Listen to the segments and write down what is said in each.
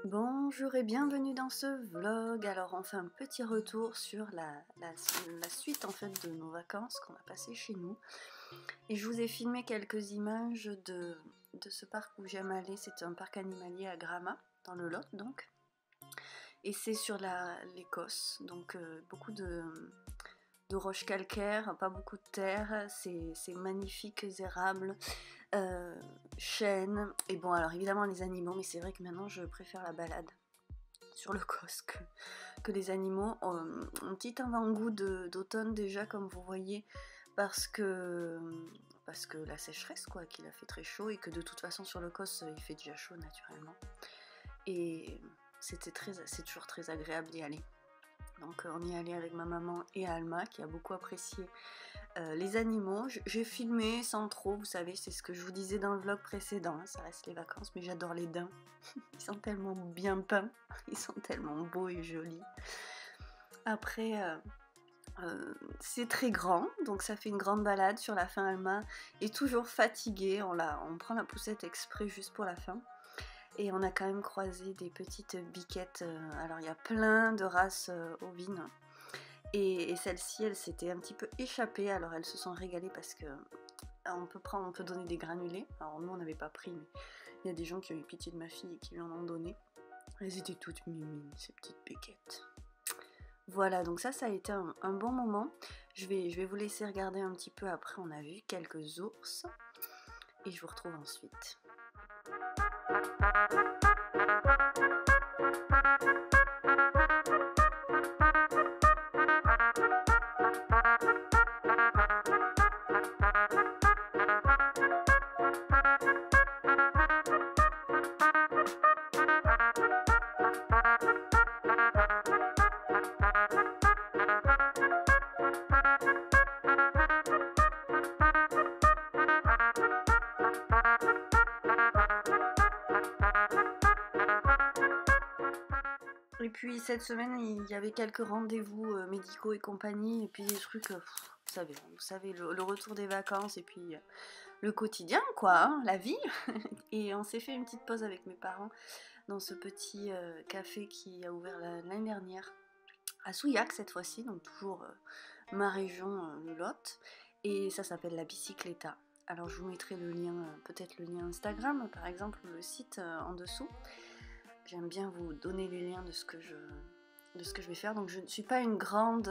Bonjour et bienvenue dans ce vlog. Alors on fait un petit retour sur la suite en fait de nos vacances qu'on a passées chez nous. Et je vous ai filmé quelques images de ce parc où j'aime aller. C'est un parc animalier à Gramma, dans le Lot donc. Et c'est sur l'Écosse, donc beaucoup de roches calcaires, pas beaucoup de terre, c'est magnifiques érables, chênes, et bon alors évidemment les animaux, mais c'est vrai que maintenant je préfère la balade sur le cos que les animaux. Un petit avant-goût d'automne déjà comme vous voyez, parce que la sécheresse quoi, qu'il a fait très chaud et que de toute façon sur le cos il fait déjà chaud naturellement. Et c'est toujours très agréable d'y aller. Donc on y est allé avec ma maman et Alma qui a beaucoup apprécié les animaux. J'ai filmé sans trop, vous savez, c'est ce que je vous disais dans le vlog précédent, hein, ça reste les vacances, mais j'adore les daims. Ils sont tellement bien peints, ils sont tellement beaux et jolis. Après, c'est très grand, donc ça fait une grande balade. Sur la fin, Alma est toujours fatiguée, on prend la poussette exprès juste pour la fin. Et on a quand même croisé des petites biquettes. Alors il y a plein de races ovines. Et celle-ci, elle s'était un petit peu échappée. Alors elles se sont régalées parce que on peut donner des granulés. Alors nous on n'avait pas pris, mais il y a des gens qui ont eu pitié de ma fille et qui lui en ont donné. Elles étaient toutes mimines, ces petites biquettes. Voilà, donc ça a été un bon moment. Je vais vous laisser regarder un petit peu après. On a vu quelques ours. Et je vous retrouve ensuite. Et puis cette semaine, il y avait quelques rendez-vous médicaux et compagnie, et puis des trucs, vous savez le retour des vacances, et puis le quotidien, quoi, hein, la vie. Et on s'est fait une petite pause avec mes parents dans ce petit café qui a ouvert l'année dernière, à Souillac cette fois-ci, donc toujours ma région, le Lot, et ça s'appelle la Bicicleta. Alors je vous mettrai le lien, peut-être le lien Instagram, par exemple, le site en dessous. J'aime bien vous donner les liens de ce que je vais faire. Donc je ne suis pas une grande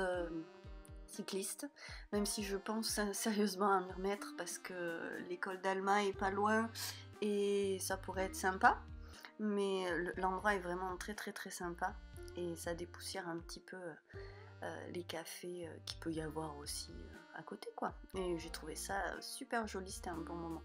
cycliste, même si je pense sérieusement à m'y remettre parce que l'école d'Alma est pas loin et ça pourrait être sympa. Mais l'endroit est vraiment très très très sympa et ça dépoussière un petit peu les cafés qu'il peut y avoir aussi à côté quoi. Et j'ai trouvé ça super joli, c'était un bon moment.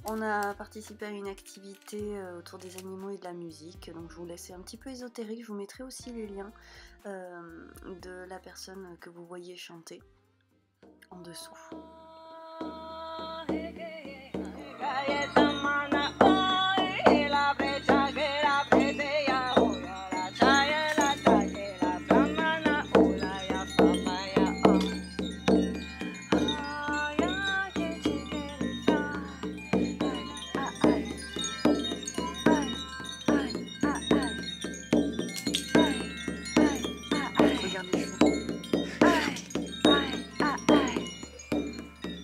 On a participé à une activité autour des animaux et de la musique, donc je vous laisse un petit peu ésotérique, je vous mettrai aussi les liens de la personne que vous voyez chanter en dessous.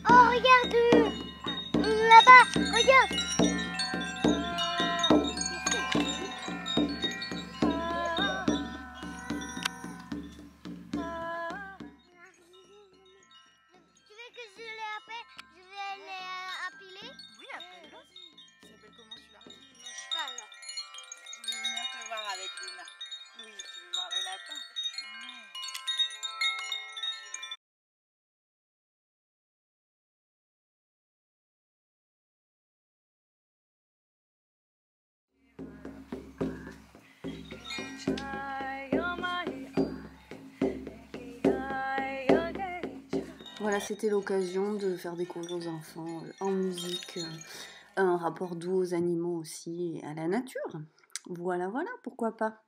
Oh, regarde là-bas, regarde. Tu veux que je vais les appeler? Oui, appelle-le. Il s'appelle comment celui-là? Cheval. Je vais venir te voir avec Luna. Oui, tu veux voir le lapin? Voilà, c'était l'occasion de faire découvrir aux enfants en musique un rapport doux aux animaux aussi et à la nature. Voilà, voilà, pourquoi pas.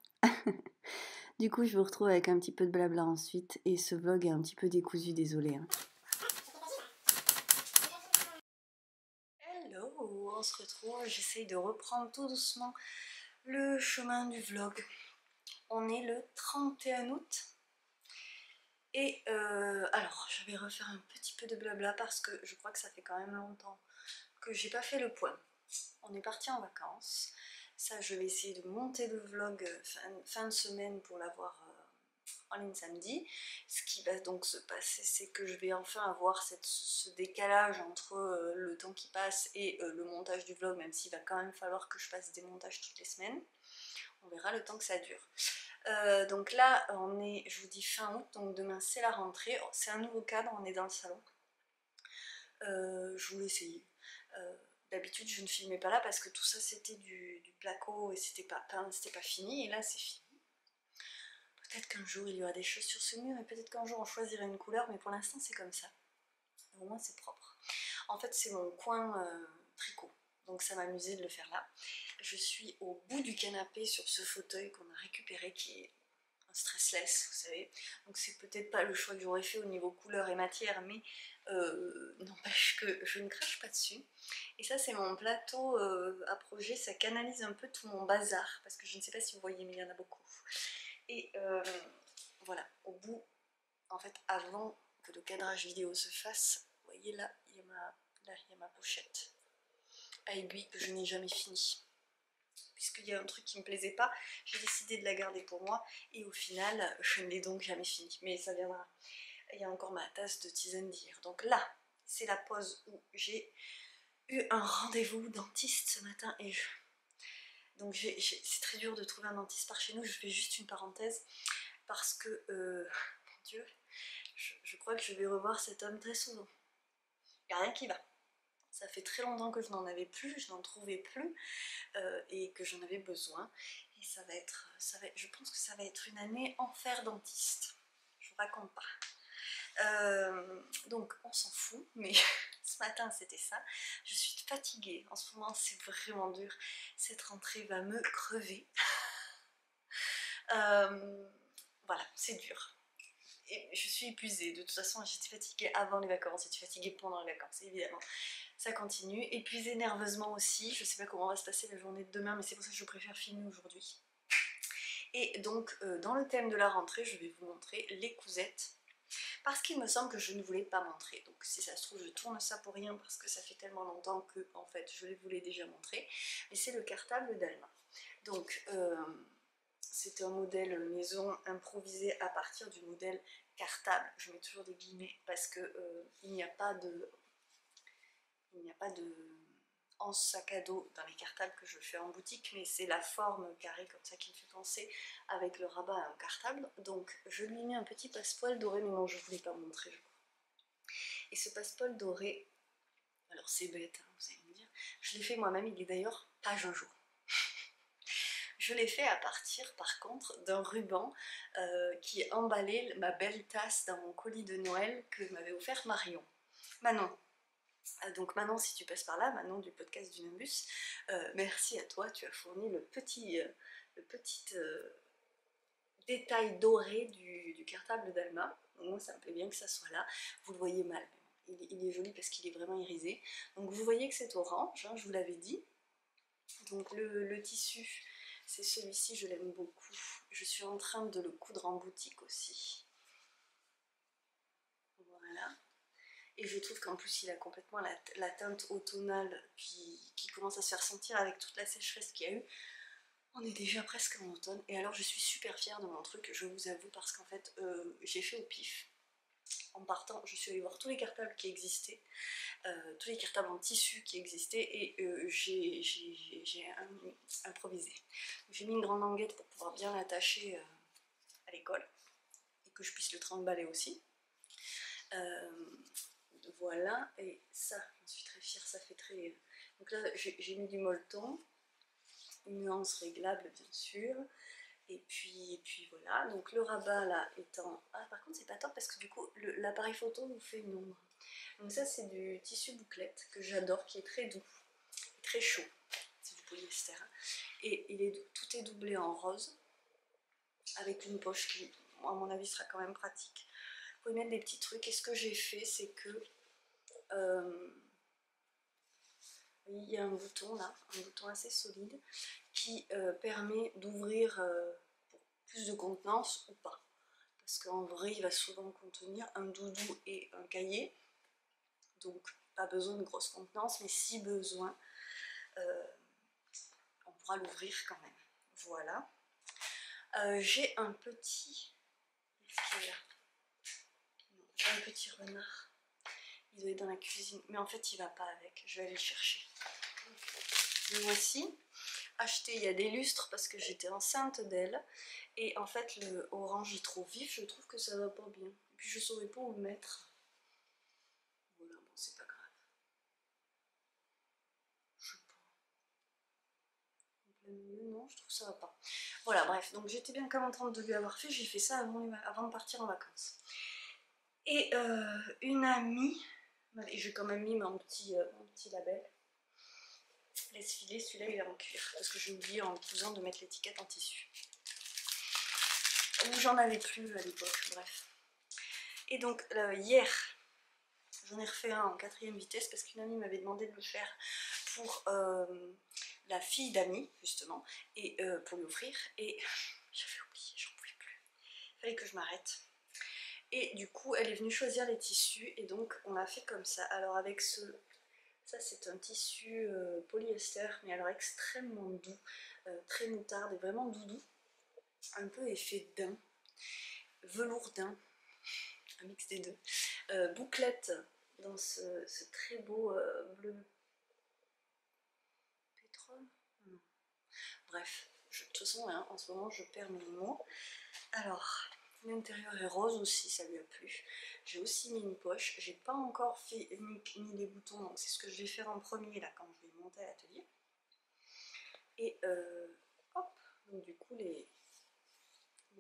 Du coup, je vous retrouve avec un petit peu de blabla ensuite et ce vlog est un petit peu décousu, désolé. Hein. Hello, on se retrouve, j'essaye de reprendre tout doucement le chemin du vlog. On est le 31 août. Et alors, je vais refaire un petit peu de blabla parce que je crois que ça fait quand même longtemps que j'ai pas fait le point. On est parti en vacances. Ça, je vais essayer de monter le vlog fin de semaine pour l'avoir en ligne samedi. Ce qui va donc se passer, c'est que je vais enfin avoir ce décalage entre le temps qui passe et le montage du vlog, même s'il va quand même falloir que je fasse des montages toutes les semaines. On verra le temps que ça dure. Donc là, on est, je vous dis fin août, donc demain c'est la rentrée. C'est un nouveau cadre, on est dans le salon. Je voulais essayer. D'habitude, je ne filmais pas là parce que tout ça c'était du placo et c'était pas fini. Et là, c'est fini. Peut-être qu'un jour il y aura des choses sur ce mur et peut-être qu'un jour on choisira une couleur, mais pour l'instant c'est comme ça. Au moins c'est propre. En fait, c'est mon coin tricot. Donc ça m'amusait de le faire là. Je suis au bout du canapé sur ce fauteuil qu'on a récupéré qui est un stressless, vous savez. Donc c'est peut-être pas le choix que j'aurais fait au niveau couleur et matière, mais n'empêche que je ne crache pas dessus. Et ça c'est mon plateau à projet, ça canalise un peu tout mon bazar, parce que je ne sais pas si vous voyez, mais il y en a beaucoup. Et voilà, au bout, en fait avant que le cadrage vidéo se fasse, vous voyez là, il y a ma pochette à aiguille que je n'ai jamais fini. Puisqu'il y a un truc qui me plaisait pas, j'ai décidé de la garder pour moi et au final je ne l'ai donc jamais fini, mais ça viendra. Il y a encore ma tasse de tisane d'hier. Donc là, c'est la pause où j'ai eu un rendez-vous dentiste ce matin et donc c'est très dur de trouver un dentiste par chez nous. Je fais juste une parenthèse parce que, mon Dieu, je crois que je vais revoir cet homme très souvent. Il n'y a rien qui va. Ça fait très longtemps que je n'en avais plus, je n'en trouvais plus et que j'en avais besoin. Et je pense que ça va être une année enfer dentiste. Je vous raconte pas. Donc on s'en fout, mais ce matin c'était ça. Je suis fatiguée, en ce moment c'est vraiment dur. Cette rentrée va me crever. Voilà, c'est dur. Et je suis épuisée, de toute façon j'étais fatiguée avant les vacances, j'étais fatiguée pendant les vacances évidemment. Ça continue, épuisée nerveusement aussi, je sais pas comment va se passer la journée de demain mais c'est pour ça que je préfère filmer aujourd'hui. Et donc dans le thème de la rentrée, je vais vous montrer les cousettes. Parce qu'il me semble que je ne voulais pas montrer, donc si ça se trouve je tourne ça pour rien parce que ça fait tellement longtemps que en fait je les voulais déjà montrer. Mais c'est le cartable d'Alma. Donc c'est un modèle maison improvisé à partir du modèle cartable. Je mets toujours des guillemets parce que il n'y a pas de anse sac à dos dans les cartables que je fais en boutique, mais c'est la forme carrée comme ça qui me fait penser avec le rabat à un cartable. Donc je lui ai mis un petit passepoil doré, mais non, je ne voulais pas montrer, je crois. Et ce passepoil doré, alors c'est bête, hein, vous allez me dire, je l'ai fait moi-même, il est d'ailleurs pas Jojo. Je l'ai fait à partir par contre d'un ruban qui emballait ma belle tasse dans mon colis de Noël que m'avait offert Marion. Manon. Donc Manon, si tu passes par là, Manon du podcast du Nimbus, merci à toi, tu as fourni le petit détail doré du cartable d'Alma. Moi ça me plaît bien que ça soit là, vous le voyez mal, il est joli parce qu'il est vraiment irisé. Donc vous voyez que c'est orange, hein, je vous l'avais dit. Donc le tissu, c'est celui-ci, je l'aime beaucoup. Je suis en train de le coudre en boutique aussi. Voilà. Et je trouve qu'en plus il a complètement la teinte automnale qui commence à se faire sentir avec toute la sécheresse qu'il y a eu. On est déjà presque en automne et alors je suis super fière de mon truc, je vous avoue, parce qu'en fait j'ai fait au pif. En partant, je suis allée voir tous les cartables qui existaient, tous les cartables en tissu qui existaient et j'ai improvisé. J'ai mis une grande languette pour pouvoir bien l'attacher à l'école et que je puisse le trimballer aussi. Voilà, et ça, je suis très fière, ça fait très... Donc là, j'ai mis du molleton, une nuance réglable bien sûr, Et puis voilà, donc le rabat là étant... Ah par contre c'est pas top parce que du coup l'appareil photo nous fait une ombre. Donc ça c'est du tissu bouclette que j'adore, qui est très doux, très chaud, c'est du polyester. Et tout est doublé en rose, avec une poche qui à mon avis sera quand même pratique. Vous pouvez mettre des petits trucs, et ce que j'ai fait c'est que... il y a un bouton là, un bouton assez solide, qui permet d'ouvrir pour plus de contenance ou pas. Parce qu'en vrai, il va souvent contenir un doudou et un cahier. Donc, pas besoin de grosse contenance, mais si besoin, on pourra l'ouvrir quand même. Voilà. J'ai un petit... Qu'est-ce qu'il y a? Non, j'ai un petit renard. Il doit être dans la cuisine. Mais en fait, il va pas avec. Je vais aller le chercher. Le voici. Acheté il y a des lustres parce que j'étais enceinte d'elle. Et en fait, le orange est trop vif. Je trouve que ça va pas bien. Et puis, je saurais pas où le mettre. Voilà, bon, c'est pas grave. Je sais pas. En plein milieu, non, je trouve que ça va pas. Voilà, bref. Donc, j'étais bien contente de lui avoir fait. J'ai fait ça avant de partir en vacances. Et une amie, et j'ai quand même mis mon petit label. Laisse filer, celui-là il est en cuir. Parce que j'ai oublié en cousant de mettre l'étiquette en tissu. Ou j'en avais plus à l'époque, bref. Et donc hier, j'en ai refait un en 4e vitesse parce qu'une amie m'avait demandé de le faire pour la fille d'amis, justement, et pour lui offrir. Et j'avais oublié, j'en pouvais plus. Il fallait que je m'arrête. Et du coup, elle est venue choisir les tissus et donc on l'a fait comme ça. Alors avec ce... Ça c'est un tissu polyester, mais alors extrêmement doux, très moutarde et vraiment doudou. Un peu effet daim, velours daim, un mix des deux. Bouclette dans ce très beau bleu pétrole. Non. Bref, de toute façon hein, en ce moment je perds mes mots. Alors, l'intérieur est rose aussi, ça lui a plu. J'ai aussi mis une poche, j'ai pas encore mis les boutons, donc c'est ce que je vais faire en premier là quand je vais monter à l'atelier. Et hop, donc du coup les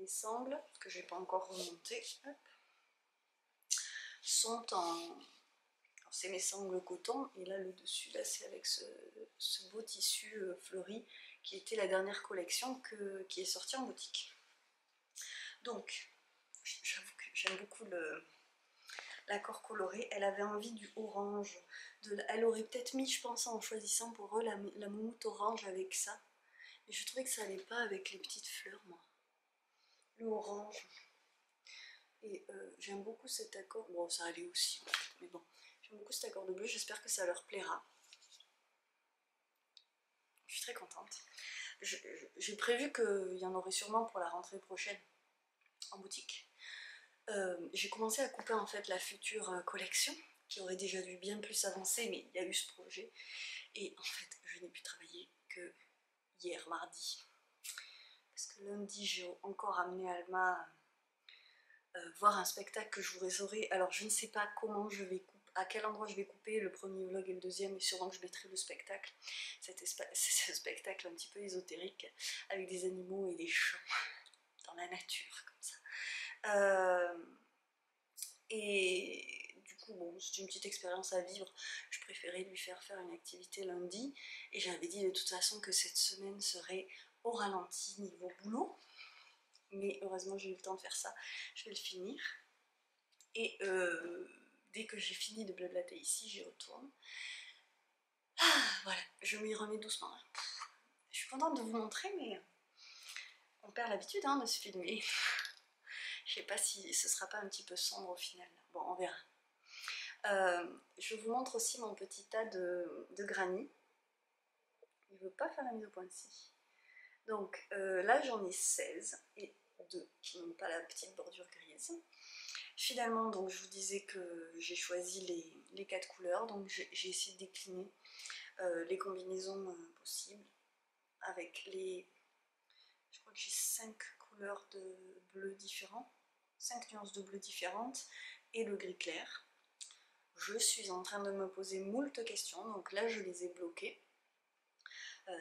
sangles, que j'ai pas encore remontées, hop, sont en... C'est mes sangles coton, et là le dessus, là c'est avec ce beau tissu fleuri qui était la dernière collection qui est sortie en boutique. Donc, j'avoue que j'aime beaucoup l'accord coloré. Elle avait envie du orange. Elle aurait peut-être mis, je pense, en choisissant pour eux la moumoute orange avec ça. Mais je trouvais que ça allait pas avec les petites fleurs, moi. Le orange. Et j'aime beaucoup cet accord. Bon, ça allait aussi, en fait. Mais bon, j'aime beaucoup cet accord de bleu. J'espère que ça leur plaira. Je suis très contente. J'ai prévu qu'il y en aurait sûrement pour la rentrée prochaine en boutique. J'ai commencé à couper en fait la future collection qui aurait déjà dû bien plus avancer, mais il y a eu ce projet et en fait je n'ai pu travailler que hier mardi parce que lundi j'ai encore amené Alma voir un spectacle que je vous réseaurai. Alors je ne sais pas comment je vais couper, à quel endroit je vais couper le premier vlog et le deuxième, mais sûrement que je mettrai le spectacle. C'est ce spectacle un petit peu ésotérique avec des animaux et des chants dans la nature comme ça. Et du coup, bon, c'est une petite expérience à vivre. Je préférais lui faire une activité lundi. Et j'avais dit de toute façon que cette semaine serait au ralenti niveau boulot. Mais heureusement, j'ai eu le temps de faire ça. Je vais le finir. Et dès que j'ai fini de blablater ici, j'y retourne. Ah, voilà, je m'y remets doucement. Je suis contente de vous montrer, mais on perd l'habitude hein, de se filmer. Je sais pas si ce sera pas un petit peu sombre au final. Bon, on verra. Je vous montre aussi mon petit tas de granit. Il veut pas faire la mise au point ci. Donc là j'en ai 16 et 2 qui n'ont pas la petite bordure grise. Finalement donc je vous disais que j'ai choisi les 4 couleurs, donc j'ai essayé de décliner les combinaisons possibles avec je crois que j'ai 5 couleurs de bleu différents, 5 nuances de bleu différentes et le gris clair. Je suis en train de me poser moult questions, donc là je les ai bloquées.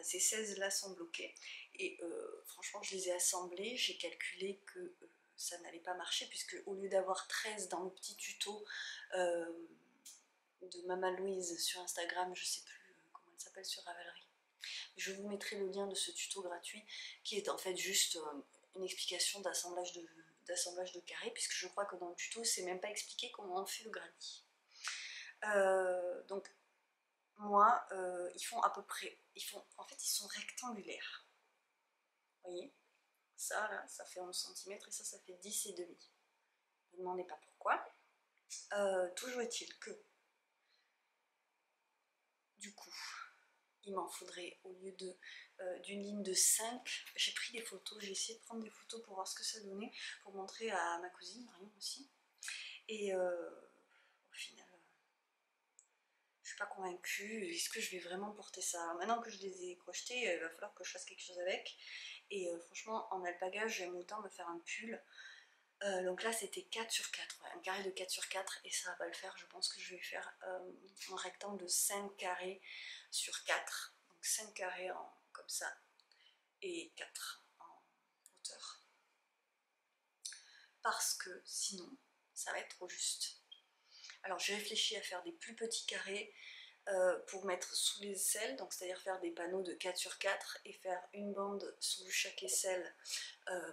Ces 16 là sont bloqués et franchement je les ai assemblés, j'ai calculé que ça n'allait pas marcher puisque au lieu d'avoir 13 dans le petit tuto de Mama Louise sur Instagram, je sais plus comment elle s'appelle sur Ravelry, je vous mettrai le lien de ce tuto gratuit qui est en fait juste une explication d'assemblage de carrés, puisque je crois que dans le tuto c'est même pas expliqué comment on fait le granit. Donc moi ils font à peu près, en fait ils sont rectangulaires, vous voyez, ça là ça fait 11 cm et ça fait 10 et demi. Ne me demandez pas pourquoi. Toujours est-il que du coup il m'en faudrait, au lieu d'une ligne de 5, j'ai pris des photos, j'ai essayé de prendre des photos pour voir ce que ça donnait, pour montrer à ma cousine Marion aussi, et au final je suis pas convaincue. Est-ce que je vais vraiment porter ça? Alors maintenant que je les ai crochetés, il va falloir que je fasse quelque chose avec, et franchement en alpaga j'aime autant me faire un pull. Donc là c'était 4 sur 4, ouais, un carré de 4 sur 4 et ça va pas le faire. Je pense que je vais faire un rectangle de 5 carrés sur 4, donc 5 carrés comme ça et 4 en hauteur, parce que sinon ça va être trop juste. Alors j'ai réfléchi à faire des plus petits carrés pour mettre sous les aisselles, donc c'est à dire faire des panneaux de 4 sur 4 et faire une bande sous chaque aisselle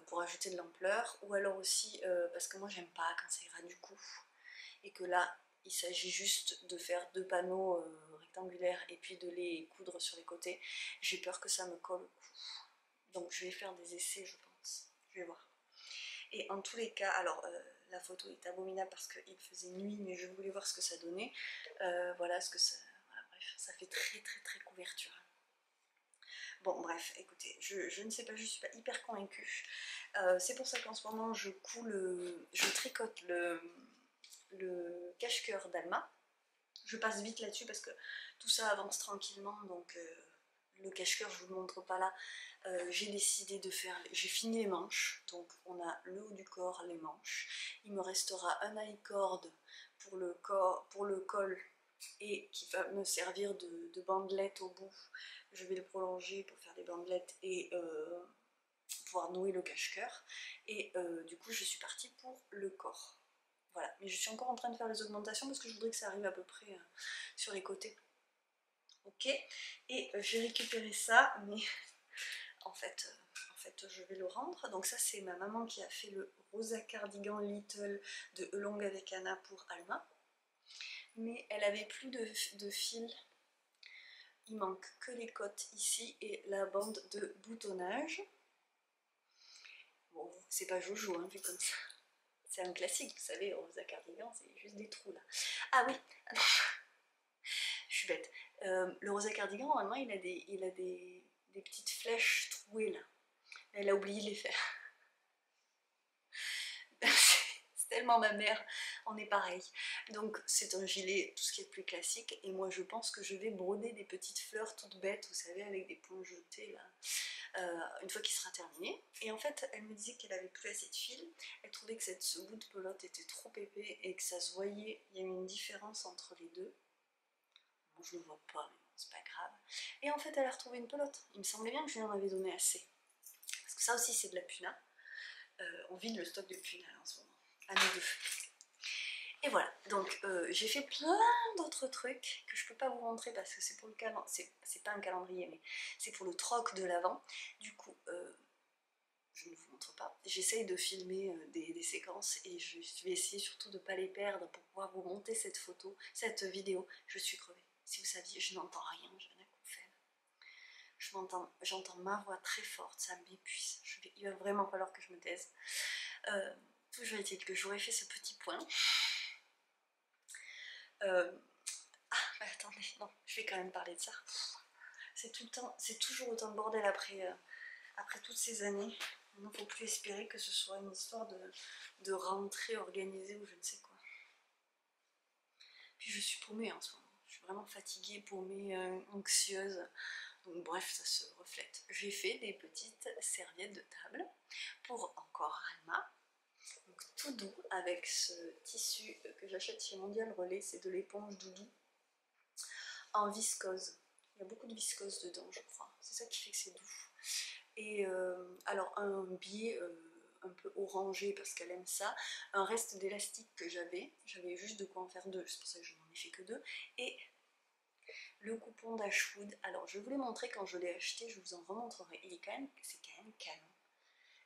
pour ajouter de l'ampleur, ou alors aussi parce que moi j'aime pas quand ça ira du cou et que là il s'agit juste de faire 2 panneaux rectangulaires et puis de les coudre sur les côtés. J'ai peur que ça me colle au cou, donc je vais faire des essais, je pense, je vais voir. Et en tous les cas, alors la photo est abominable parce qu'il faisait nuit, mais je voulais voir ce que ça donnait. Voilà ce que ça, voilà, bref, ça fait très couverture. Bon bref, écoutez, je ne sais pas, je suis pas hyper convaincue. C'est pour ça qu'en ce moment je tricote le cache-cœur d'Alma. Je passe vite là-dessus parce que tout ça avance tranquillement, donc le cache-cœur je vous le montre pas là. J'ai décidé de faire, j'ai fini les manches, donc on a le haut du corps, les manches. Il me restera un high-cord pour le col et qui va me servir de bandelette au bout. Je vais le prolonger pour faire des bandelettes et pouvoir nouer le cache-cœur. Et du coup je suis partie pour le corps. Voilà, mais je suis encore en train de faire les augmentations parce que je voudrais que ça arrive à peu près sur les côtés. Ok, et j'ai récupéré ça, mais en fait je vais le rendre. Donc ça c'est ma maman qui a fait le Rosa Cardigan Little de Elong avec Anna pour Alma. Mais elle avait plus de fil. Il manque que les côtes ici et la bande de boutonnage. Bon, c'est pas Jojo, hein, vu comme ça. C'est un classique, vous savez, Rosa Cardigan, c'est juste des trous là. Ah oui, je suis bête. Le Rosa Cardigan, normalement, il a des petites flèches trouées là. Elle a oublié de les faire. C'est tellement ma mère, on est pareil. Donc c'est un gilet, tout ce qui est plus classique, et moi je pense que je vais broder des petites fleurs toutes bêtes, vous savez, avec des points jetés là, une fois qu'il sera terminé. Et en fait elle me disait qu'elle avait plus assez de fil, elle trouvait que ce bout de pelote était trop épais et que ça se voyait, il y avait une différence entre les deux. Bon, je ne le vois pas, mais bon, c'est pas grave. Et en fait elle a retrouvé une pelote, il me semblait bien que je lui en avais donné assez. Parce que ça aussi c'est de la puna, on vide le stock de puna en ce moment. À nous deux. Et voilà, donc j'ai fait plein d'autres trucs que je peux pas vous montrer parce que c'est pour le calendrier, c'est pas un calendrier mais c'est pour le troc de l'Avent. Du coup je ne vous montre pas, j'essaye de filmer des séquences et je vais essayer surtout de ne pas les perdre pour pouvoir vous monter cette vidéo. Je suis crevée, si vous saviez, je n'entends rien, j'ai un acouphène. J'entends ma voix très forte, ça m'épuise, il va vraiment falloir que je me taise. Toujours est-il que j'aurais fait ce petit point. Ah, mais attendez, non, je vais quand même parler de ça. C'est tout le temps, c'est toujours autant de bordel après toutes ces années. Il ne faut plus espérer que ce soit une histoire de rentrée organisée ou je ne sais quoi. Puis je suis paumée en ce moment. Je suis vraiment fatiguée, paumée, anxieuse. Donc bref, ça se reflète. J'ai fait des petites serviettes de table pour encore Alma. Donc tout doux avec ce tissu que j'achète chez Mondial Relais, c'est de l'éponge doudou en viscose. Il y a beaucoup de viscose dedans, je crois. C'est ça qui fait que c'est doux. Et alors un biais un peu orangé parce qu'elle aime ça. Un reste d'élastique que j'avais juste de quoi en faire deux, c'est pour ça que je n'en ai fait que deux. Et le coupon d'Ashwood. Alors je vous l'ai montré quand je l'ai acheté, je vous en remontrerai. C'est quand même canon.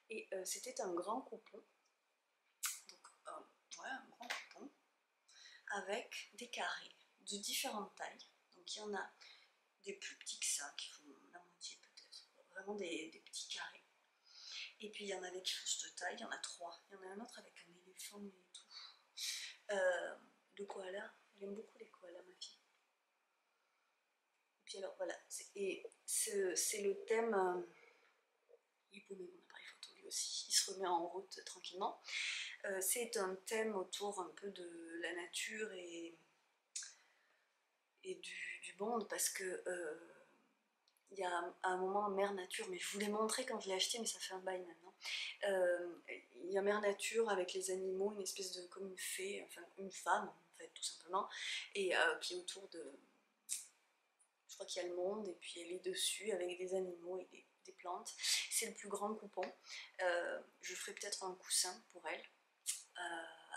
Et c'était un grand coupon. Donc ouais, un grand coupon avec des carrés de différentes tailles. Donc il y en a des plus petits que ça, qui font la moitié peut-être, vraiment des petits carrés. Et puis il y en avait qui font cette taille, il y en a 3. Il y en a un autre avec un éléphant et tout. Le koala, elle aime beaucoup les koalas, ma fille. Et puis alors voilà, c'est le thème. Il est paumé mon appareil photo lui aussi, il se remet en route tranquillement. C'est un thème autour un peu de la nature et du monde parce que il y a un moment Mère Nature, mais je vous l'ai montré quand je l'ai acheté, mais ça fait un bail maintenant. Il y a Mère Nature avec les animaux, une espèce de comme une fée, enfin une femme en fait tout simplement, et qui est autour de, je crois qu'il y a le monde et puis elle est dessus avec des animaux et des plantes. C'est le plus grand coupon. Je ferai peut-être un coussin pour elle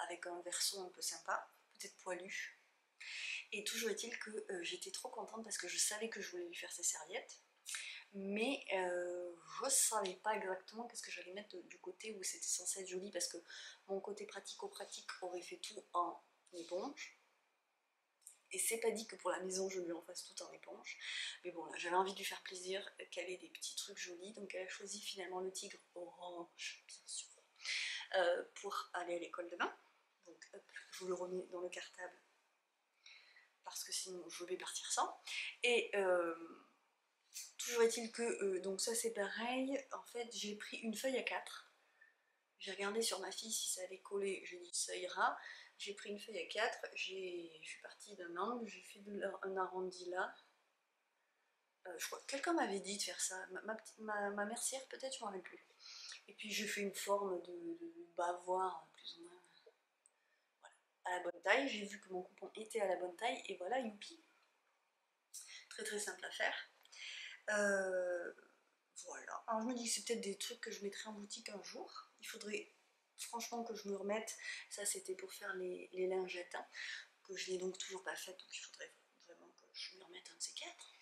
avec un verso un peu sympa, peut-être poilu. Et toujours est-il que j'étais trop contente parce que je savais que je voulais lui faire ses serviettes, mais je ne savais pas exactement qu'est-ce que j'allais mettre du côté où c'était censé être joli, parce que mon côté pratico-pratique aurait fait tout en éponge. Et c'est pas dit que pour la maison je lui en fasse tout en éponge. Mais bon, là j'avais envie de lui faire plaisir, qu'elle ait des petits trucs jolis. Donc elle a choisi finalement le tigre orange, bien sûr, pour aller à l'école demain. Donc hop, je vous le remets dans le cartable parce que sinon je vais partir sans. Et toujours est-il que, donc ça c'est pareil, en fait j'ai pris une feuille à 4. J'ai regardé sur ma fille si ça allait coller, j'ai dit ça ira. J'ai pris une feuille à 4, je suis partie d'un angle, j'ai fait un arrondi là. Je crois que quelqu'un m'avait dit de faire ça, ma mercière peut-être, je m'en rappelle plus. Et puis j'ai fait une forme de bavoir plus ou moins. À la bonne taille, j'ai vu que mon coupon était à la bonne taille et voilà, youpi. Très très simple à faire. Voilà, alors je me dis que c'est peut-être des trucs que je mettrai en boutique un jour. Il faudrait franchement que je me remette, ça c'était pour faire les lingettes, hein, que je n'ai donc toujours pas fait, donc il faudrait vraiment que je me remette un de ces 4.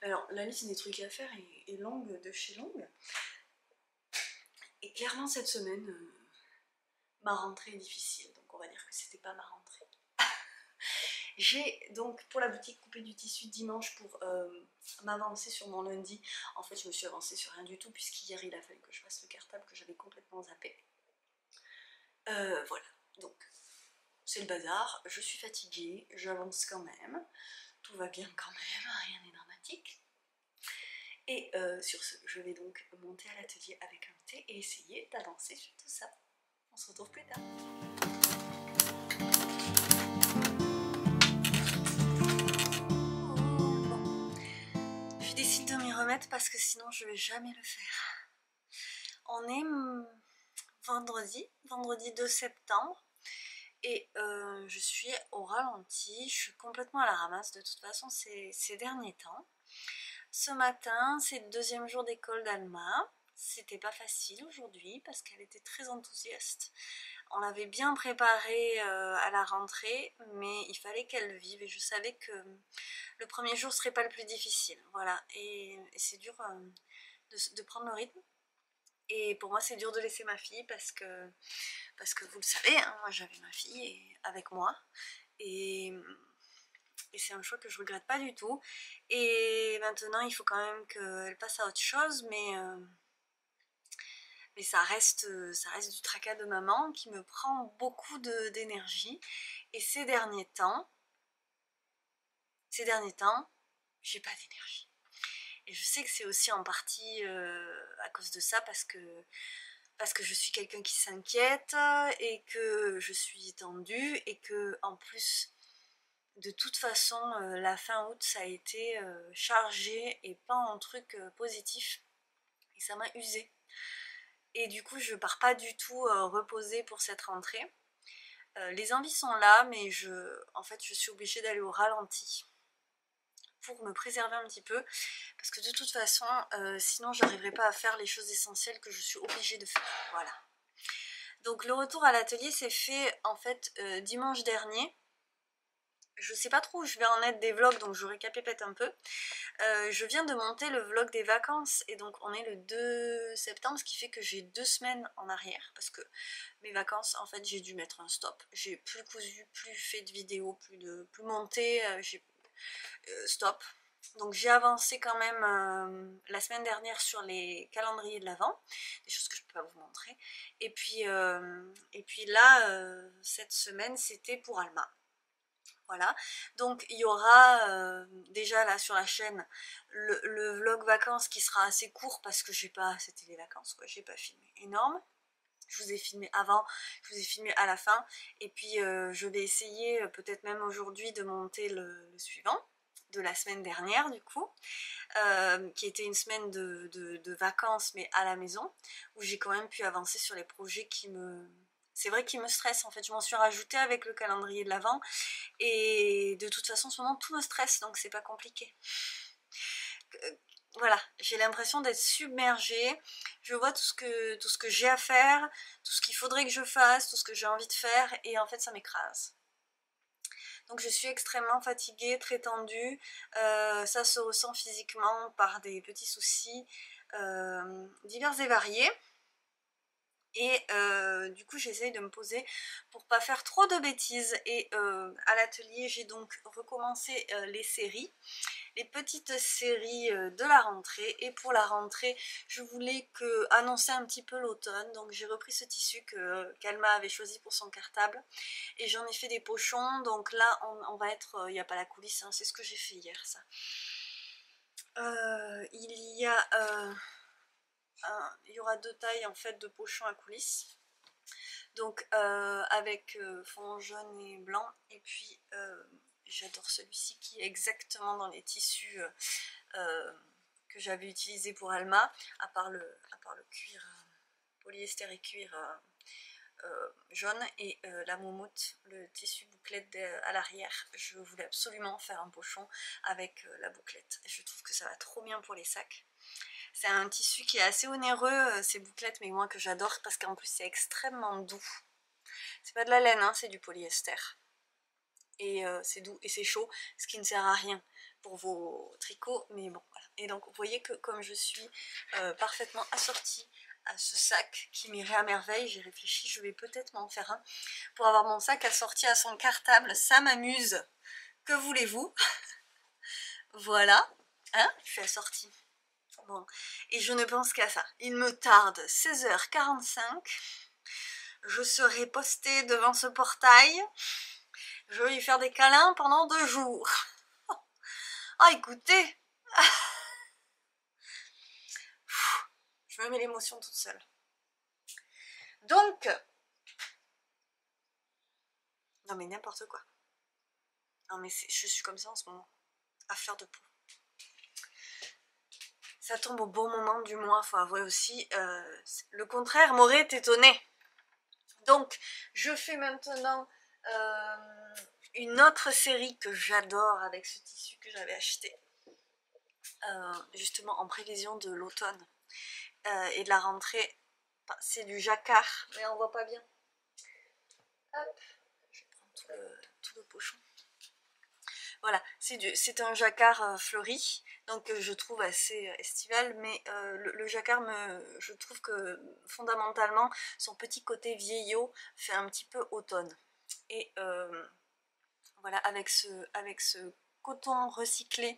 Alors la liste des trucs à faire est longue de chez longue. Et clairement cette semaine, ma rentrée est difficile, donc on va dire que c'était pas ma rentrée. J'ai donc pour la boutique coupé du tissu dimanche pour m'avancer sur mon lundi. En fait je me suis avancée sur rien du tout puisqu'hier il a fallu que je fasse le cartable que j'avais complètement zappé. Voilà, donc c'est le bazar, je suis fatiguée, j'avance quand même, tout va bien quand même, rien n'est dramatique. Et sur ce, je vais donc monter à l'atelier avec un thé et essayer d'avancer sur tout ça. On se retrouve plus tard. Bon, je décide de m'y remettre parce que sinon je vais jamais le faire. On est vendredi 2 septembre. Et je suis au ralenti, je suis complètement à la ramasse de toute façon ces derniers temps. Ce matin, c'est le deuxième jour d'école d'Alma. C'était pas facile aujourd'hui parce qu'elle était très enthousiaste. On l'avait bien préparée à la rentrée, mais il fallait qu'elle le vive et je savais que le premier jour serait pas le plus difficile. Voilà, et c'est dur de prendre le rythme. Et pour moi c'est dur de laisser ma fille parce que vous le savez, hein, moi j'avais ma fille avec moi et c'est un choix que je regrette pas du tout. Et maintenant il faut quand même qu'elle passe à autre chose, mais ça reste du tracas de maman qui me prend beaucoup d'énergie. Et ces derniers temps, j'ai pas d'énergie. Et je sais que c'est aussi en partie à cause de ça parce que je suis quelqu'un qui s'inquiète et que je suis tendue et que en plus de toute façon la fin août ça a été chargé et pas un truc positif et ça m'a usée. Et du coup je pars pas du tout reposée pour cette rentrée. Les envies sont là mais en fait je suis obligée d'aller au ralenti. pour me préserver un petit peu, parce que de toute façon, sinon j'arriverai pas à faire les choses essentielles que je suis obligée de faire. Voilà. Donc le retour à l'atelier s'est fait en fait dimanche dernier. Je sais pas trop où je vais en être des vlogs, donc je récapitule un peu. Je viens de monter le vlog des vacances et donc on est le 2 septembre, ce qui fait que j'ai 2 semaines en arrière parce que mes vacances, en fait, j'ai dû mettre un stop. J'ai plus cousu, plus fait de vidéos, plus monté, j'ai stop. Donc j'ai avancé quand même la semaine dernière sur les calendriers de l'Avent, des choses que je peux pas vous montrer. Et puis là, cette semaine, c'était pour Alma. Voilà, donc il y aura déjà là sur la chaîne le vlog vacances qui sera assez court parce que j'ai pas, c'était les vacances quoi, j'ai pas filmé énorme. Je vous ai filmé avant, je vous ai filmé à la fin, et puis je vais essayer peut-être même aujourd'hui de monter le suivant, de la semaine dernière du coup, qui était une semaine de vacances mais à la maison, où j'ai quand même pu avancer sur les projets qui me... C'est vrai qu'ils me stressent en fait, je m'en suis rajoutée avec le calendrier de l'Avent, et de toute façon en ce moment tout me stresse donc c'est pas compliqué. Voilà, j'ai l'impression d'être submergée, je vois tout ce que j'ai à faire, tout ce qu'il faudrait que je fasse, tout ce que j'ai envie de faire, et en fait ça m'écrase. Donc je suis extrêmement fatiguée, très tendue, ça se ressent physiquement par des petits soucis divers et variés. Et du coup j'essaye de me poser pour pas faire trop de bêtises, et à l'atelier j'ai donc recommencé les séries, les petites séries de la rentrée, et pour la rentrée je voulais annoncer un petit peu l'automne, donc j'ai repris ce tissu qu'Alma avait choisi pour son cartable et j'en ai fait des pochons. Donc là on va être, il n'y a pas la coulisse, hein, c'est ce que j'ai fait hier ça. Il y aura 2 tailles en fait de pochons à coulisses, donc avec fond jaune et blanc, et puis j'adore celui-ci qui est exactement dans les tissus que j'avais utilisé pour Alma, à part le cuir polyester et cuir jaune, et la moumoute, le tissu bouclette à l'arrière. Je voulais absolument faire un pochon avec la bouclette, je trouve que ça va trop bien pour les sacs. C'est un tissu qui est assez onéreux, ces bouclettes, mais moi que j'adore parce qu'en plus c'est extrêmement doux. C'est pas de la laine, hein, c'est du polyester. Et c'est doux et c'est chaud, ce qui ne sert à rien pour vos tricots, mais bon voilà. Et donc vous voyez que comme je suis parfaitement assortie à ce sac qui m'irait à merveille, j'ai réfléchi, je vais peut-être m'en faire un pour avoir mon sac assorti à son cartable, ça m'amuse, que voulez-vous. Voilà, hein, je suis assortie. Bon, et je ne pense qu'à ça. Il me tarde 16h45. Je serai postée devant ce portail. Je vais lui faire des câlins pendant 2 jours. Ah, écoutez, je me mets l'émotion toute seule. Donc, non mais n'importe quoi. Non mais je suis comme ça en ce moment, à fleur de peau. Ça tombe au bon moment du mois, faut avouer aussi. Le contraire m'aurait étonné. Donc, je fais maintenant une autre série que j'adore avec ce tissu que j'avais acheté justement en prévision de l'automne et de la rentrée. Enfin, c'est du jacquard, mais on voit pas bien. Hop, je vais prendre tout le pochon. Voilà, c'est un jacquard fleuri, donc je trouve assez estival, mais le jacquard, je trouve que fondamentalement, son petit côté vieillot fait un petit peu automne. Et voilà, avec ce coton recyclé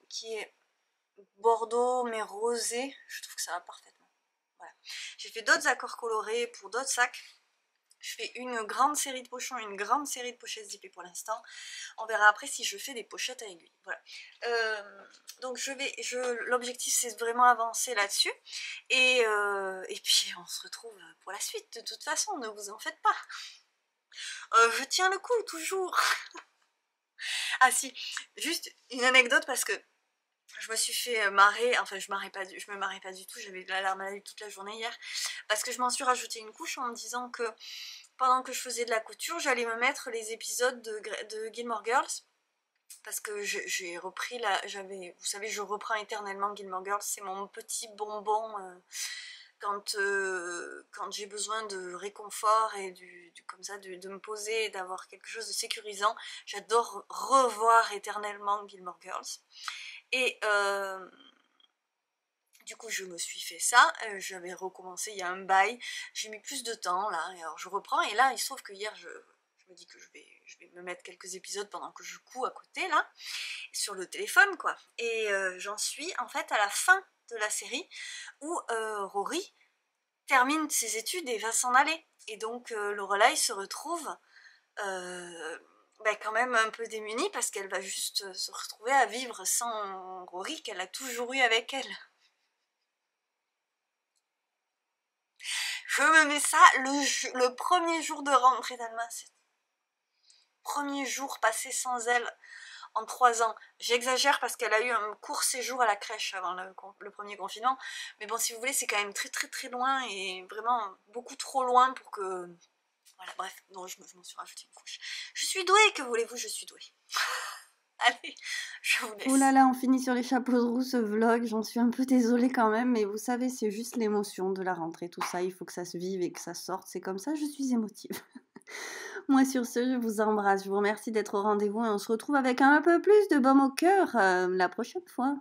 qui est bordeaux mais rosé, je trouve que ça va parfaitement. Voilà. J'ai fait d'autres accords colorés pour d'autres sacs. Je fais une grande série de pochons, une grande série de pochettes zippées pour l'instant. On verra après si je fais des pochettes à aiguilles. Voilà. Donc l'objectif c'est vraiment avancer là-dessus. Et puis on se retrouve pour la suite de toute façon, ne vous en faites pas. Je tiens le coup toujours. Ah si, juste une anecdote parce que je me suis fait marrer, enfin je me marrais pas du tout, j'avais de la larme à l'œil toute la journée hier, parce que je m'en suis rajouté une couche en me disant que pendant que je faisais de la couture, j'allais me mettre les épisodes de Gilmore Girls, parce que j'ai repris vous savez, je reprends éternellement Gilmore Girls, c'est mon petit bonbon quand j'ai besoin de réconfort et comme ça de me poser et d'avoir quelque chose de sécurisant. J'adore revoir éternellement Gilmore Girls. Et du coup, je me suis fait ça, j'avais recommencé il y a un bail, j'ai mis plus de temps là, et alors je reprends, et là il se trouve que hier je me dis que je vais me mettre quelques épisodes pendant que je couds à côté là, sur le téléphone quoi, et j'en suis en fait à la fin de la série où Rory termine ses études et va s'en aller, et donc Lorelai se retrouve quand même un peu démunie parce qu'elle va juste se retrouver à vivre sans Rory qu'elle a toujours eu avec elle. Je me mets ça le premier jour de rentrée d'Alma. C'est le premier jour passé sans elle en 3 ans. J'exagère parce qu'elle a eu un court séjour à la crèche avant le premier confinement. Mais bon, si vous voulez, c'est quand même très très très loin et vraiment beaucoup trop loin pour que... Voilà, bref, non, je m'en suis rajouté une couche. Je suis douée, que voulez-vous, je suis douée. Allez, je vous laisse. Oh là là, on finit sur les chapeaux de roue ce vlog, j'en suis un peu désolée quand même, mais vous savez, c'est juste l'émotion de la rentrée, tout ça, il faut que ça se vive et que ça sorte, c'est comme ça, je suis émotive. Moi sur ce, je vous embrasse, je vous remercie d'être au rendez-vous et on se retrouve avec un peu plus de baume au cœur la prochaine fois.